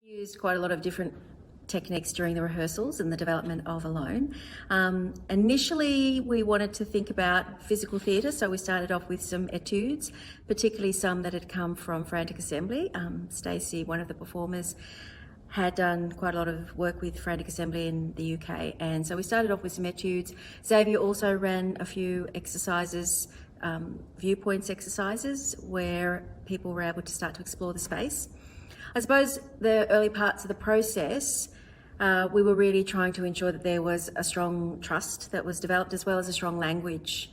Used quite a lot of different techniques during the rehearsals and the development of Alone. Initially, we wanted to think about physical theatre, so we started off with some etudes, particularly some that had come from Frantic Assembly. Stacey, one of the performers, had done quite a lot of work with Frantic Assembly in the UK, and so we started off with some etudes. Xavier also ran a few exercises, viewpoints exercises, where people were able to start to explore the space. I suppose the early parts of the process, we were really trying to ensure that there was a strong trust that was developed, as well as a strong language.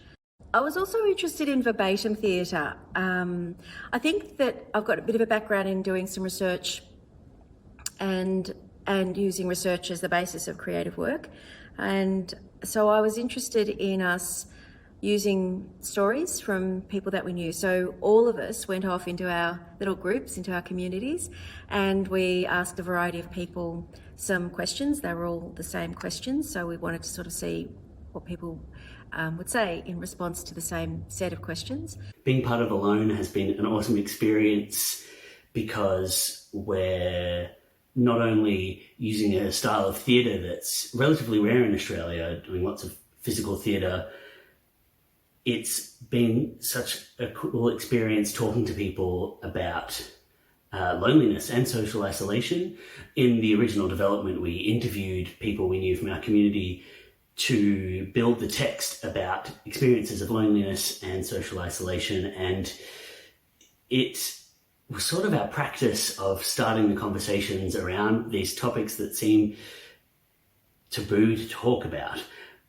I was also interested in verbatim theatre. I think that I've got a bit of a background in doing some research and using research as the basis of creative work. And so I was interested in us using stories from people that we knew. So all of us went off into our little groups, into our communities, and we asked a variety of people some questions. They were all the same questions, so we wanted to sort of see what people would say in response to the same set of questions. Being part of Alone has been an awesome experience because we're not only using a style of theatre that's relatively rare in Australia, doing lots of physical theatre. It's been such a cool experience talking to people about loneliness and social isolation. In the original development, we interviewed people we knew from our community to build the text about experiences of loneliness and social isolation, and it was sort of our practice of starting the conversations around these topics that seem taboo to talk about,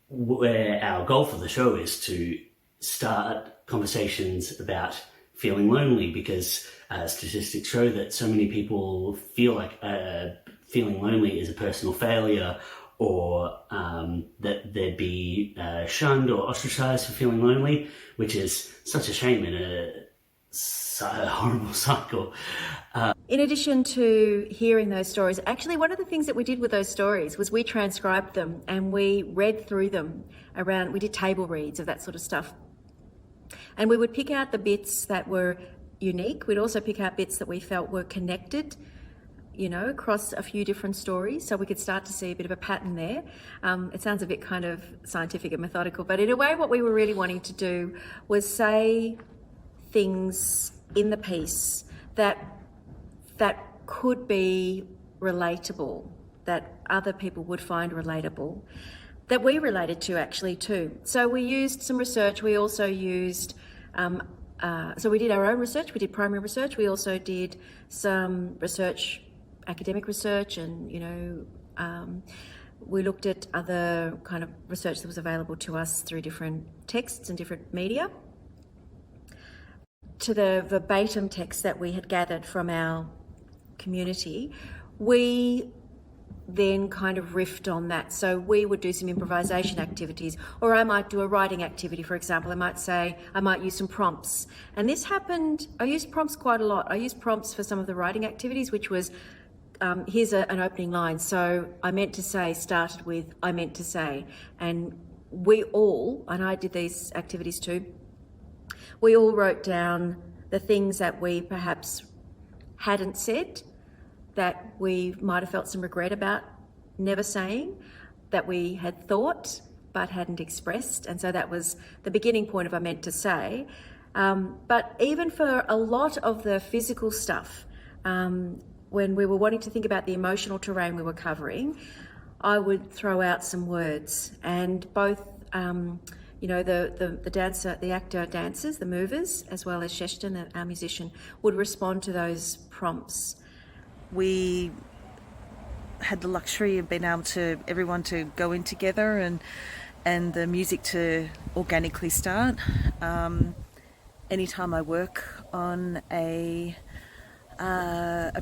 where our goal for the show is to start conversations about feeling lonely, because statistics show that so many people feel like feeling lonely is a personal failure, or that they'd be shunned or ostracized for feeling lonely, which is such a shame and a horrible cycle. In addition to hearing those stories, actually one of the things that we did with those stories was we transcribed them and we read through them we did table reads of that sort of stuff. And we would pick out the bits that were unique. We'd also pick out bits that we felt were connected, across a few different stories, so we could start to see a bit of a pattern there. It sounds a bit kind of scientific and methodical, but in a way what we were really wanting to do was say things in the piece that could be relatable, that other people would find relatable, that we related to actually too. So we used some research. We also used, so we did our own research. We did primary research. We also did some research, academic research, and we looked at other kind of research that was available to us through different texts and different media. To the verbatim text that we had gathered from our community, we then kind of riffed on that. So we would do some improvisation activities, or I might do a writing activity, for example. I might use some prompts. And this happened, I used prompts quite a lot. I used prompts for some of the writing activities, which was, here's an opening line. So I meant to say started with, I meant to say. And we all, and I did these activities too, we all wrote down the things that we perhaps hadn't said, that we might have felt some regret about never saying, that we had thought but hadn't expressed. And so that was the beginning point of I meant to say. But even for a lot of the physical stuff, when we were wanting to think about the emotional terrain we were covering, I would throw out some words, and both the dancer, the actor dancers, the movers, as well as Sheshton, our musician, would respond to those prompts. We had the luxury of being able to, everyone to go in together and the music to organically start. Anytime I work on a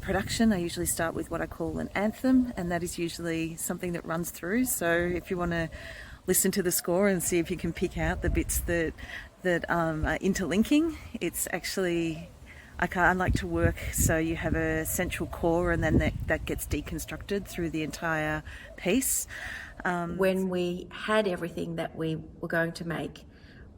production, I usually start with what I call an anthem, and that is usually something that runs through. So if you want to listen to the score and see if you can pick out the bits that are interlinking, it's actually, I like to work so you have a central core, and then that gets deconstructed through the entire piece. When we had everything that we were going to make,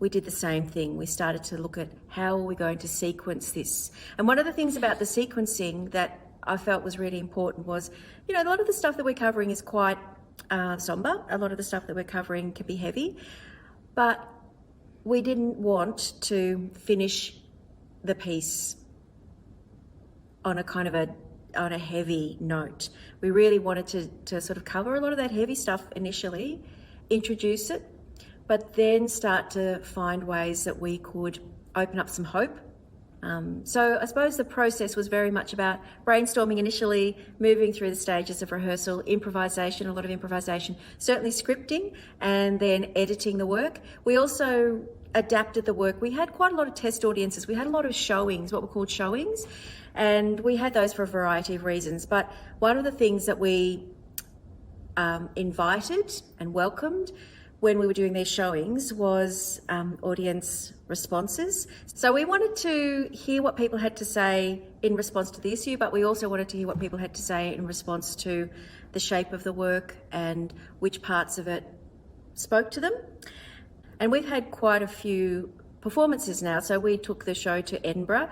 we did the same thing. We started to look at how are we going to sequence this. And one of the things about the sequencing that I felt was really important was, you know, a lot of the stuff that we're covering is quite somber. A lot of the stuff that we're covering can be heavy, but we didn't want to finish the piece on a kind of on a heavy note. We really wanted to sort of cover a lot of that heavy stuff initially, introduce it, but then start to find ways that we could open up some hope. So I suppose the process was very much about brainstorming initially, moving through the stages of rehearsal, improvisation, a lot of improvisation, certainly scripting, and then editing the work. We also adapted the work. We had quite a lot of test audiences. We had a lot of showings, what were called showings, and we had those for a variety of reasons. But one of the things that we invited and welcomed when we were doing these showings was audience responses. So we wanted to hear what people had to say in response to the issue, but we also wanted to hear what people had to say in response to the shape of the work and which parts of it spoke to them. And we've had quite a few performances now. So we took the show to Edinburgh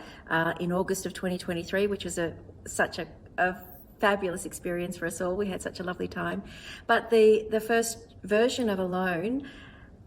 in August of 2023, which was such a fabulous experience for us all. We had such a lovely time. But the first version of Alone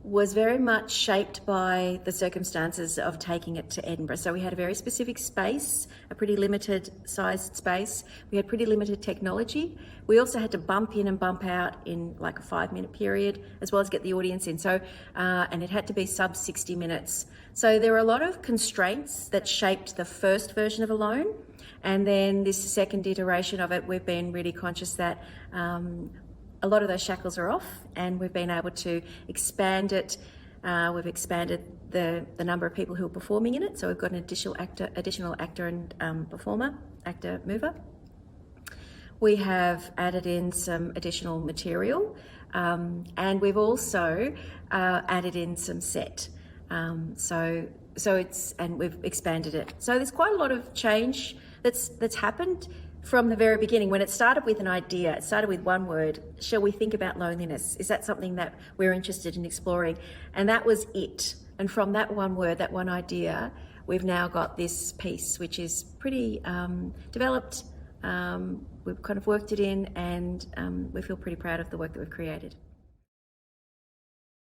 was very much shaped by the circumstances of taking it to Edinburgh. So we had a very specific space, a pretty limited sized space. We had pretty limited technology. We also had to bump in and bump out in like a 5-minute period, as well as get the audience in. So, and it had to be sub 60 minutes. So there were a lot of constraints that shaped the first version of Alone. And then this second iteration of it, we've been really conscious that a lot of those shackles are off, and we've been able to expand it. We've expanded the number of people who are performing in it. So we've got an additional actor and performer, actor mover. We have added in some additional material, and we've also added in some set. So we've expanded it. So there's quite a lot of change that's happened from the very beginning. When it started with an idea, it started with one word: shall we think about loneliness? Is that something that we're interested in exploring? And that was it. And from that one word, that one idea, we've now got this piece, which is pretty developed. We've kind of worked it in, and we feel pretty proud of the work that we've created.